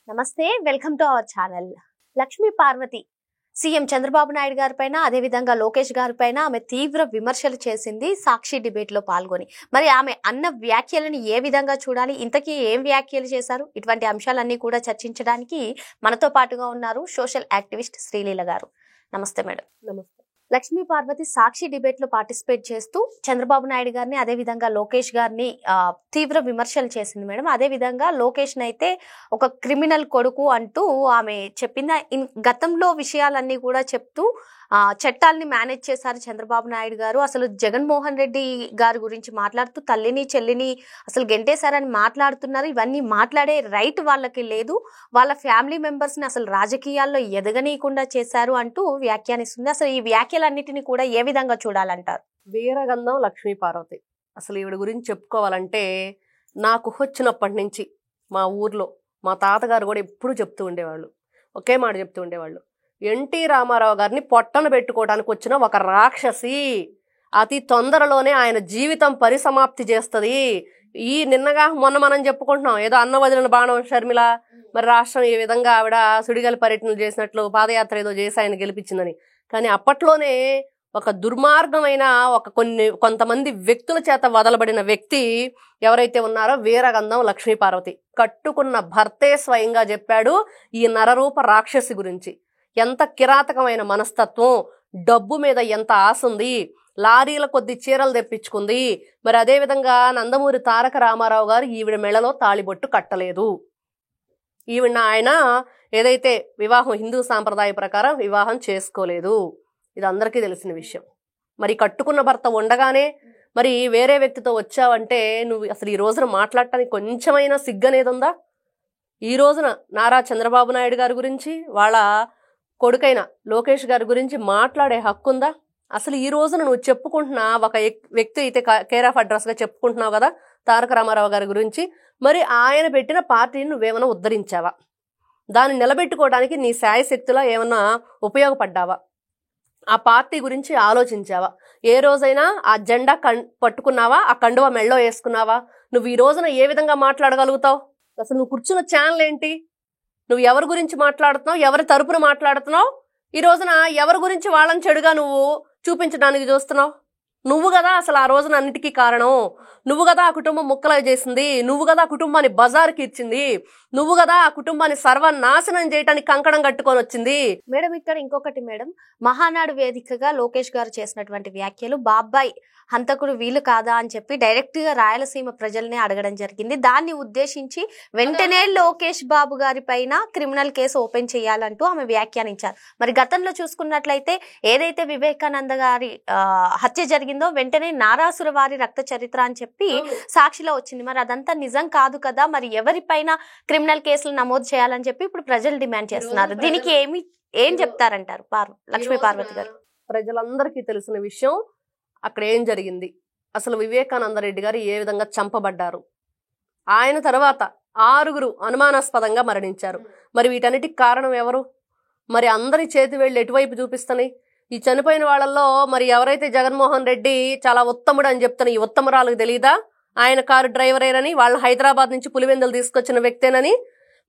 నమస్తే, welcome to our channel. Lakshmi Parvathi CM Chandrababu Naidu గారి పైన, అదేవిధంగా లోకేష్ గారి పైన ఆమె తీవ్ర విమర్శలు చేసింది సాక్షి డిబేట్ లో పాల్గొని. మరి ఆమె అన్న వ్యాఖ్యలను ఏ విధంగా చూడాలి, ఇంతకీ ఏం వ్యాఖ్యలు చేశారు, ఇటువంటి అంశాలన్నీ కూడా చర్చించడానికి మనతో పాటుగా ఉన్నారు సోషల్ యాక్టివిస్ట్ శ్రీలీల గారు. నమస్తే మేడం. నమస్తే. లక్ష్మీ పార్వతి సాక్షి డిబేట్ లో పార్టిసిపేట్ చేస్తూ చంద్రబాబు నాయుడు గారిని, అదే విధంగా లోకేష్ గారిని తీవ్ర విమర్శలు చేసింది మేడం. అదే విధంగా లోకేష్ నైతే ఒక క్రిమినల్ కొడుకు అంటూ ఆమె చెప్పింది. గతంలో విషయాలన్నీ కూడా చెప్తూ చట్టాలని మేనేజ్ చేశారు చంద్రబాబు నాయుడు గారు. అసలు జగన్మోహన్ రెడ్డి గారి గురించి మాట్లాడుతూ తల్లిని చెల్లిని అసలు గెంటేశారని మాట్లాడుతున్నారు. ఇవన్నీ మాట్లాడే రైట్ వాళ్ళకి లేదు, వాళ్ళ ఫ్యామిలీ మెంబర్స్ ని అసలు రాజకీయాల్లో ఎదగనీయకుండా చేశారు అంటూ వ్యాఖ్యానిస్తుంది. అసలు ఈ వ్యాఖ్యలన్నిటిని కూడా ఏ విధంగా చూడాలంటారు? వీరగంధం లక్ష్మీ పార్వతి. అసలు ఈవిడ గురించి చెప్పుకోవాలంటే నాకు వచ్చినప్పటి నుంచి మా ఊర్లో మా తాతగారు కూడా ఎప్పుడు చెప్తూ ఉండేవాళ్ళు, ఒకే మాట చెప్తూ ఉండేవాళ్ళు, ఎన్టీ రామారావు గారిని పొట్టన పెట్టుకోవడానికి వచ్చిన ఒక రాక్షసి, అతి తొందరలోనే ఆయన జీవితం పరిసమాప్తి చేస్తుంది. ఈ నిన్నగా మొన్న మనం చెప్పుకుంటున్నాం, ఏదో అన్న వదిలిన బాణం షర్మిల, మరి రాష్ట్రం ఈ విధంగా ఆవిడ సుడిగాలి పర్యటనలు చేసినట్లు పాదయాత్ర ఏదో చేసి ఆయన గెలిపించిందని. కానీ అప్పట్లోనే ఒక దుర్మార్గమైన కొంతమంది వ్యక్తుల చేత వదలబడిన వ్యక్తి ఎవరైతే ఉన్నారో వీరగంధం లక్ష్మీ పార్వతి. కట్టుకున్న భర్తే స్వయంగా చెప్పాడు ఈ నరరూప రాక్షసి గురించి. ఎంత కిరాతకమైన మనస్తత్వం, డబ్బు మీద ఎంత ఆశ ఉంది, లారీల కొద్ది చీరలు తెప్పించుకుంది. మరి అదేవిధంగా నందమూరి తారక రామారావు గారు ఈవిడ మెడలో తాళిబొట్టు కట్టలేదు. ఈవిడ ఆయన ఏదైతే వివాహం హిందూ సాంప్రదాయ ప్రకారం వివాహం చేసుకోలేదు. ఇది అందరికీ తెలిసిన విషయం. మరి కట్టుకున్న భర్త ఉండగానే మరి వేరే వ్యక్తితో వచ్చావంటే నువ్వు అసలు ఈ రోజున మాట్లాడటానికి కొంచెమైనా సిగ్గనేది ఉందా? ఈ రోజున నారా చంద్రబాబు నాయుడు గారి గురించి, వాళ్ళ కొడుకైన లోకేష్ గారి గురించి మాట్లాడే హక్కు ఉందా? అసలు ఈ రోజున నువ్వు చెప్పుకుంటున్నా ఒక వ్యక్తి అయితే కేర్ ఆఫ్ అడ్రస్గా చెప్పుకుంటున్నావు కదా తారక రామారావు గారి గురించి. మరి ఆయన పెట్టిన పార్టీని నువ్వేమైనా ఉద్ధరించావా? దాన్ని నిలబెట్టుకోవడానికి నీ శాయశక్తిలో ఏమన్నా ఉపయోగపడ్డావా? ఆ పార్టీ గురించి ఆలోచించావా? ఏ రోజైనా ఆ జెండా పట్టుకున్నావా? ఆ కండువా మెళ్ళో వేసుకున్నావా? నువ్వు ఈ రోజున ఏ విధంగా మాట్లాడగలుగుతావు? అసలు నువ్వు కూర్చున్న ఛానల్ ఏంటి? నువ్వు ఎవరి గురించి మాట్లాడుతున్నావు, ఎవరి తరపున మాట్లాడుతున్నావు? ఈ రోజున ఎవరి గురించి వాళ్ళని చెడుగా నువ్వు చూపించడానికి చూస్తున్నావు? నువ్వు కదా అసలు ఆ రోజున అన్నిటికీ కారణం. నువ్వు కదా ఆ కుటుంబం ముక్కలు చేసింది. నువ్వు కదా ఆ కుటుంబాన్ని బజార్కి ఇచ్చింది. నువ్వు కదా ఆ కుటుంబాన్ని సర్వనాశనం చేయడానికి కంకణం కట్టుకొని వచ్చింది. మేడం, ఇక్కడ ఇంకొకటి మేడం, మహానాడు వేదికగా లోకేష్ గారు చేసినటువంటి వ్యాఖ్యలు బాబాయ్ హంతకుడు వీలు కాదా అని చెప్పి డైరెక్ట్ గా రాయలసీమ ప్రజల్ని అడగడం జరిగింది. దాన్ని ఉద్దేశించి వెంటనే లోకేష్ బాబు గారి పైన క్రిమినల్ కేసు ఓపెన్ చేయాలంటూ ఆమె వ్యాఖ్యానించారు. మరి గతంలో చూసుకున్నట్లయితే ఏదైతే వివేకానంద గారి హత్య జరిగిందో వెంటనే నారాసుర వారి రక్త చరిత్ర అని చెప్పి సాక్షిలో వచ్చింది. మరి అదంతా నిజం కాదు కదా, మరి ఎవరిపైన క్రిమినల్ కేసులు నమోదు చేయాలని చెప్పి ఇప్పుడు ప్రజలు డిమాండ్ చేస్తున్నారు. దీనికి ఏం చెప్తారంటారు లక్ష్మీ పార్వతి గారు? ప్రజలందరికీ తెలిసిన విషయం అక్కడ ఏం జరిగింది. అసలు వివేకానంద రెడ్డి గారు ఏ విధంగా చంపబడ్డారు, ఆయన తర్వాత 6 అనుమానాస్పదంగా మరణించారు. మరి వీటన్నిటికి కారణం ఎవరు? మరి అందరి చేతి వేళ్ళు ఎటువైపు చూపిస్తున్నాయి? ఈ చనిపోయిన వాళ్ళల్లో మరి ఎవరైతే జగన్మోహన్ రెడ్డి చాలా ఉత్తముడు అని చెప్తున్నా, ఈ ఉత్తమరాలకు తెలియదా ఆయన కారు డ్రైవరేనని, వాళ్ళు హైదరాబాద్ నుంచి పులివెందులు తీసుకొచ్చిన వ్యక్తేనని?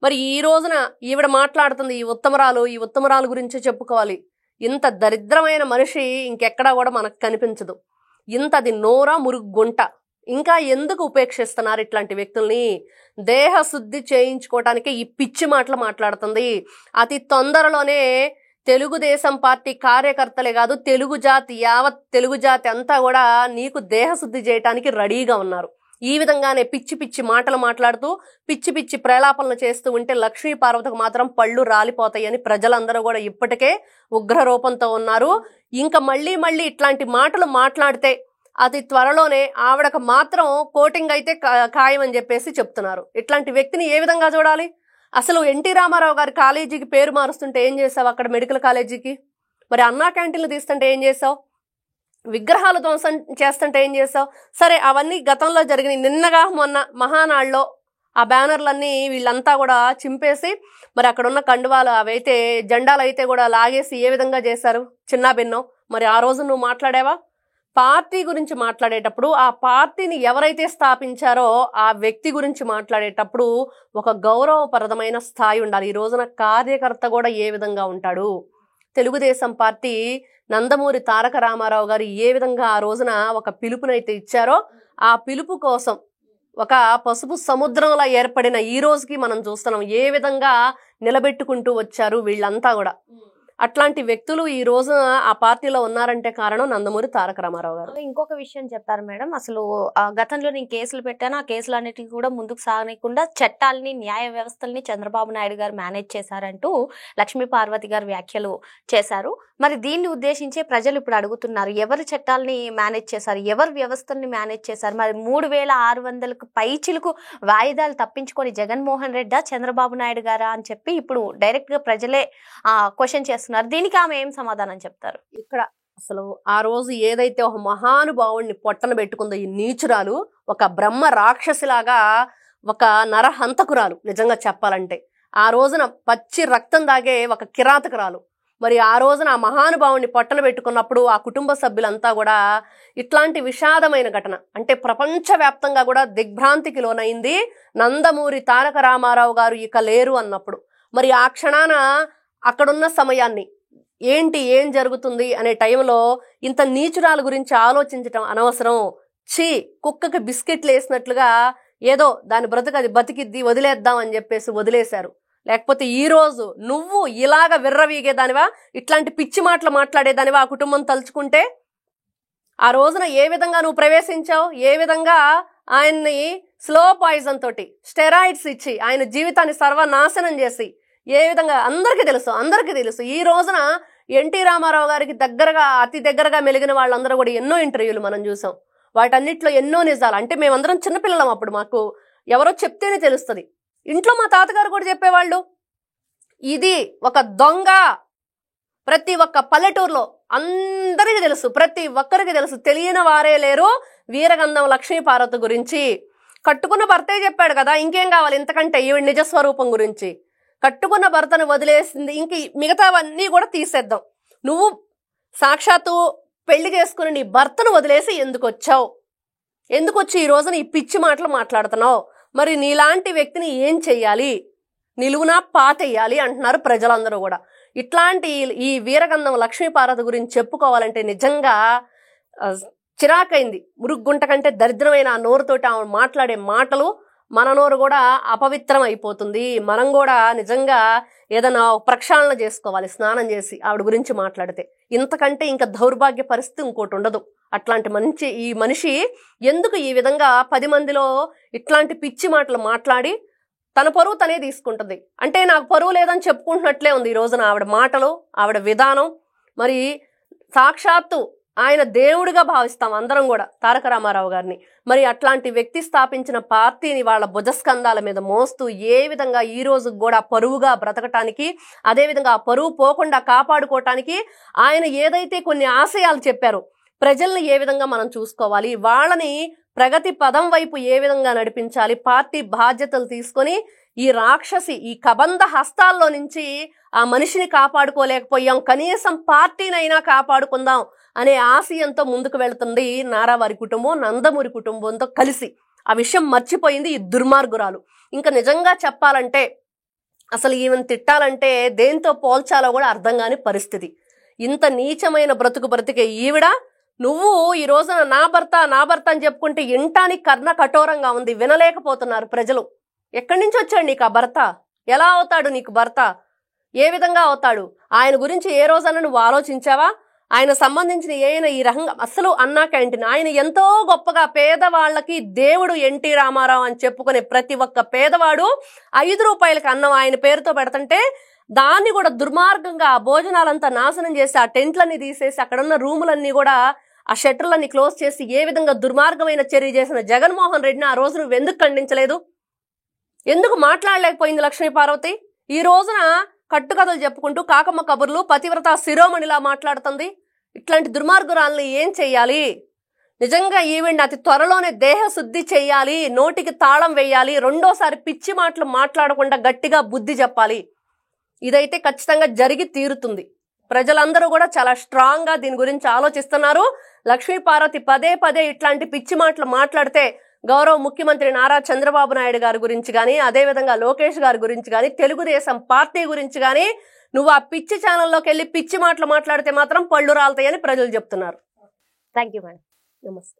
మరి ఈ రోజున ఈవిడ మాట్లాడుతుంది ఈ ఉత్తమరాలు గురించే చెప్పుకోవాలి. ఇంత దరిద్రమైన మనిషి ఇంకెక్కడా కూడా మనకు కనిపించదు. ఇంతది నోరా మురుగు గుంట. ఇంకా ఎందుకు ఉపేక్షిస్తున్నారు ఇట్లాంటి వ్యక్తుల్ని? దేహశుద్ధి చేయించుకోవటానికి ఈ పిచ్చి మాటలు మాట్లాడుతుంది. అతి తొందరలోనే తెలుగుదేశం పార్టీ కార్యకర్తలే కాదు, యావత్ తెలుగు జాతి అంతా కూడా నీకు దేహశుద్ధి చేయటానికి రెడీగా ఉన్నారు. ఈ విధంగానే పిచ్చి పిచ్చి మాటలు మాట్లాడుతూ పిచ్చి పిచ్చి ప్రలాపనలు చేస్తూ ఉంటే లక్ష్మీ పార్వతికి మాత్రం పళ్ళు రాలిపోతాయని ప్రజలందరూ కూడా ఇప్పటికే ఉగ్ర రూపంతో ఉన్నారు. ఇంకా మళ్ళీ ఇట్లాంటి మాటలు మాట్లాడితే అతి త్వరలోనే ఆవిడకు మాత్రం కోటింగ్ అయితే ఖాయమని చెప్పేసి చెప్తున్నారు. ఇట్లాంటి వ్యక్తిని ఏ విధంగా చూడాలి? అసలు ఎన్టీ రామారావు గారి కాలేజీకి పేరు మారుస్తుంటే ఏం చేసావు? అక్కడ మెడికల్ కాలేజీకి మరి అన్నా క్యాంటీన్లు తీస్తుంటే ఏం చేసావు? విగ్రహాలు ధ్వంసం చేస్తుంటే ఏం చేసావు? సరే, అవన్నీ గతంలో జరిగినాయి. నిన్నగా మొన్న మహానాడులో ఆ బ్యానర్లన్నీ వీళ్ళంతా కూడా చింపేసి మరి అక్కడ ఉన్న కండువాలు అవైతే జెండాలు అయితే కూడా లాగేసి ఏ విధంగా చేశారు చిన్నా భిన్నం. మరి ఆ రోజు నువ్వు మాట్లాడావా? పార్టీ గురించి మాట్లాడేటప్పుడు ఆ పార్టీని ఎవరైతే స్థాపించారో ఆ వ్యక్తి గురించి మాట్లాడేటప్పుడు ఒక గౌరవప్రదమైన స్థాయి ఉండాలి. ఈ రోజున కార్యకర్త కూడా ఏ విధంగా ఉంటాడు, తెలుగుదేశం పార్టీ నందమూరి తారక రామారావు గారు ఏ విధంగా ఆ రోజున ఒక పిలుపునైతే ఇచ్చారో ఆ పిలుపు కోసం ఒక పసుపు సముద్రంలా ఏర్పడిన ఈ రోజుకి మనం చూస్తున్నాం ఏ విధంగా నిలబెట్టుకుంటూ వచ్చారు వీళ్ళంతా కూడా. అట్లాంటి వ్యక్తులు ఈ రోజు ఆ పార్టీలో ఉన్నారంటే కారణం నందమూరి తారక రామారావు గారు. ఇంకొక విషయం చెప్పారు మేడం, అసలు గతంలో నేను కేసులు పెట్టాను, ఆ కేసులు అన్నిటికీ కూడా ముందుకు సాగనీయకుండా చట్టాలని న్యాయ వ్యవస్థల్ని చంద్రబాబు నాయుడు గారు మేనేజ్ చేశారంటూ లక్ష్మీ పార్వతి గారు వ్యాఖ్యలు చేశారు. మరి దీన్ని ఉద్దేశించే ప్రజలు ఇప్పుడు అడుగుతున్నారు, ఎవరు చట్టాలని మేనేజ్ చేశారు, ఎవరు వ్యవస్థల్ని మేనేజ్ చేశారు? మరి 3600కు పైచిలకు వాయిదాలు తప్పించుకొని జగన్మోహన్ రెడ్డా చంద్రబాబు నాయుడు గారా అని చెప్పి ఇప్పుడు డైరెక్ట్ గా ప్రజలే క్వశ్చన్ చేస్తున్నారు. దీనికి ఆమె ఏం సమాధానం చెప్తారు? ఇక్కడ అసలు ఆ రోజు ఏదైతే ఒక మహానుభావుడిని పొట్టన పెట్టుకుందో ఈ నీచురాలు, ఒక బ్రహ్మ రాక్షసిలాగా, ఒక నరహంతకురాలు నిజంగా చెప్పాలంటే, ఆ రోజున పచ్చి రక్తం దాగే ఒక కిరాతకురాలు. మరి ఆ రోజున ఆ మహానుభావుడిని పొట్టన పెట్టుకున్నప్పుడు ఆ కుటుంబ సభ్యులంతా కూడా ఇట్లాంటి విషాదమైన ఘటన అంటే ప్రపంచవ్యాప్తంగా కూడా దిగ్భ్రాంతికి లోనైంది. నందమూరి తారక రామారావు గారు ఇక లేరు అన్నప్పుడు మరి ఆ క్షణాన అక్కడున్న సమయాన్ని ఏంటి ఏం జరుగుతుంది అనే టైంలో ఇంత నీచురాల గురించి ఆలోచించటం అనవసరం. కుక్కకి బిస్కెట్లు వేసినట్లుగా ఏదో దాని బ్రతుకు బతికిద్ది వదిలేద్దాం అని చెప్పేసి వదిలేశారు. లేకపోతే ఈ రోజు నువ్వు ఇలాగ విర్రవీగేదానివా, ఇట్లాంటి పిచ్చి మాటలు మాట్లాడేదానివా ఆ కుటుంబం తలుచుకుంటే? ఆ రోజున ఏ విధంగా నువ్వు ప్రవేశించావు, ఏ విధంగా ఆయన్ని స్లో పాయిజన్ తోటి స్టెరాయిడ్స్ ఇచ్చి ఆయన జీవితాన్ని సర్వనాశనం చేసి ఏ విధంగా అందరికీ తెలుసు. ఈ రోజున ఎన్టీ రామారావు గారికి అతి దగ్గరగా మెలిగిన వాళ్ళందరూ కూడా ఎన్నో ఇంటర్వ్యూలు మనం చూసాం. వాటన్నిటిలో ఎన్నో నిజాలు. అంటే మేమందరం చిన్నపిల్లలం అప్పుడు, మాకు ఎవరో చెప్తేనే తెలుస్తుంది. ఇంట్లో మా తాతగారు కూడా చెప్పేవాళ్ళు, ఇది ఒక దొంగ. ప్రతి ఒక్క పల్లెటూరులో అందరికీ తెలుసు, ప్రతి ఒక్కరికి తెలుసు. తెలియని వారే లేరు వీరగంధం లక్ష్మీ పార్వతి గురించి. కట్టుకున్న భర్తే చెప్పాడు కదా, ఇంకేం కావాలి ఇంతకంటే? ఈవిడ నిజస్వరూపం గురించి, కట్టుకున్న భర్తను వదిలేసింది, ఇంక మిగతావన్నీ కూడా తీసేద్దాం. నువ్వు సాక్షాత్తు పెళ్లి చేసుకుని నీ భర్తను వదిలేసి ఎందుకు వచ్చి ఈ రోజున ఈ పిచ్చి మాటలు మాట్లాడుతున్నావు? మరి నీలాంటి వ్యక్తిని ఏం చెయ్యాలి? నిలువునా పాతెయ్యాలి అంటున్నారు ప్రజలందరూ కూడా. ఇట్లాంటి ఈ వీరగంధం లక్ష్మీ పార్వతి గురించి చెప్పుకోవాలంటే నిజంగా చిరాకైంది. మురుగుంట కంటే దరిద్రమైన ఆ నోరుతోటి ఆమె మాట్లాడే మాటలు మన నోరు కూడా అపవిత్రం అయిపోతుంది. మనం కూడా నిజంగా ఏదైనా ప్రక్షాళన చేసుకోవాలి స్నానం చేసి ఆవిడ గురించి మాట్లాడితే. ఇంతకంటే ఇంకా దౌర్భాగ్య పరిస్థితి ఇంకోటి ఉండదు. అట్లాంటి ఈ మనిషి ఎందుకు ఈ విధంగా 10 మందిలో ఇట్లాంటి పిచ్చి మాటలు మాట్లాడి తన పరువు తనే తీసుకుంటుంది? అంటే నాకు పరువు లేదని చెప్పుకుంటున్నట్లే ఉంది ఈ రోజున ఆవిడ మాటలు, ఆవిడ విధానం. మరి సాక్షాత్తు ఆయన దేవుడిగా భావిస్తాం అందరం కూడా తారక రామారావు గారిని. మరి అట్లాంటి వ్యక్తి స్థాపించిన పార్టీని వాళ్ళ భుజస్కంధాల మీద మోస్తూ ఏ విధంగా ఈ రోజు కూడా పరువుగా బ్రతకటానికి, అదేవిధంగా ఆ పరువు పోకుండా కాపాడుకోవటానికి ఆయన ఏదైతే కొన్ని ఆశయాలు చెప్పారో, ప్రజల్ని ఏ విధంగా మనం చూసుకోవాలి, వాళ్ళని ప్రగతి పదం వైపు ఏ విధంగా నడిపించాలి, పార్టీ బాధ్యతలు తీసుకొని ఈ రాక్షసి ఈ కబంధ హస్తాల్లో నుంచి ఆ మనిషిని కాపాడుకోలేకపోయాం, కనీసం పార్టీనైనా కాపాడుకుందాం అనే ఆశయంతో ముందుకు వెళుతుంది నారావారి కుటుంబం నందమూరి కుటుంబంతో కలిసి. ఆ విషయం మర్చిపోయింది ఈ దుర్మార్గురాలు. ఇంకా నిజంగా చెప్పాలంటే అసలు ఈమెను తిట్టాలంటే దేంతో పోల్చాలో కూడా అర్థం కాని పరిస్థితి. ఇంత నీచమైన బ్రతికే ఈవిడ నువ్వు ఈ రోజున నా భర్త అని చెప్పుకుంటే ఇంటానికి కర్ణ కఠోరంగా ఉంది, వినలేకపోతున్నారు ప్రజలు. ఎక్కడి నుంచి వచ్చాడు నీకు ఆ భర్త? ఎలా అవుతాడు నీకు భర్త? ఏ విధంగా అవుతాడు? ఆయన గురించి ఏ రోజన్నా నువ్వు ఆలోచించావా? ఆయన సంబంధించిన ఈ రకంగా అసలు అన్నా క్యాంటీన్ ఆయన ఎంతో గొప్పగా పేదవాళ్ళకి దేవుడు ఎన్టీ రామారావు అని చెప్పుకునే ప్రతి ఒక్క పేదవాడు 5 రూపాయలకి అన్నం ఆయన పేరుతో పెడుతుంటే దాన్ని కూడా దుర్మార్గంగా ఆ భోజనాలంతా నాశనం చేసి ఆ టెంట్లన్నీ తీసేసి అక్కడున్న రూములన్నీ కూడా ఆ షట్టర్లన్నీ క్లోజ్ చేసి ఏ విధంగా దుర్మార్గమైన చర్య చేసిన జగన్మోహన్ రెడ్డిని ఆ రోజు నువ్వు ఎందుకు ఖండించలేదు? ఎందుకు మాట్లాడలేకపోయింది లక్ష్మీ పార్వతి? ఈ రోజున కట్టుకథలు చెప్పుకుంటూ కాకమ్మ కబుర్లు పతివ్రత శిరోమణిలా మాట్లాడుతుంది. ఇట్లాంటి దుర్మార్గురాల్ని ఏం చెయ్యాలి? నిజంగా ఈవిడ్ని అతి త్వరలోనే దేహ శుద్ధి చెయ్యాలి, నోటికి తాళం వేయాలి, రెండోసారి పిచ్చి మాటలు మాట్లాడకుండా గట్టిగా బుద్ధి చెప్పాలి. ఇదైతే ఖచ్చితంగా జరిగి తీరుతుంది. ప్రజలందరూ కూడా చాలా స్ట్రాంగ్ గా దీని గురించి ఆలోచిస్తున్నారు. లక్ష్మీ పార్వతి పదే పదే ఇట్లాంటి పిచ్చి మాటలు మాట్లాడితే గౌరవ ముఖ్యమంత్రి నారా చంద్రబాబు నాయుడు గారి గురించి కానీ, అదేవిధంగా లోకేష్ గారి గురించి కానీ, తెలుగుదేశం పార్టీ గురించి కానీ నువ్వు ఆ పిచ్చి ఛానల్లోకి వెళ్ళి పిచ్చి మాటలు మాట్లాడితే మాత్రం పళ్ళు రాలుతాయని ప్రజలు చెప్తున్నారు. Thank you madam. నమస్తే.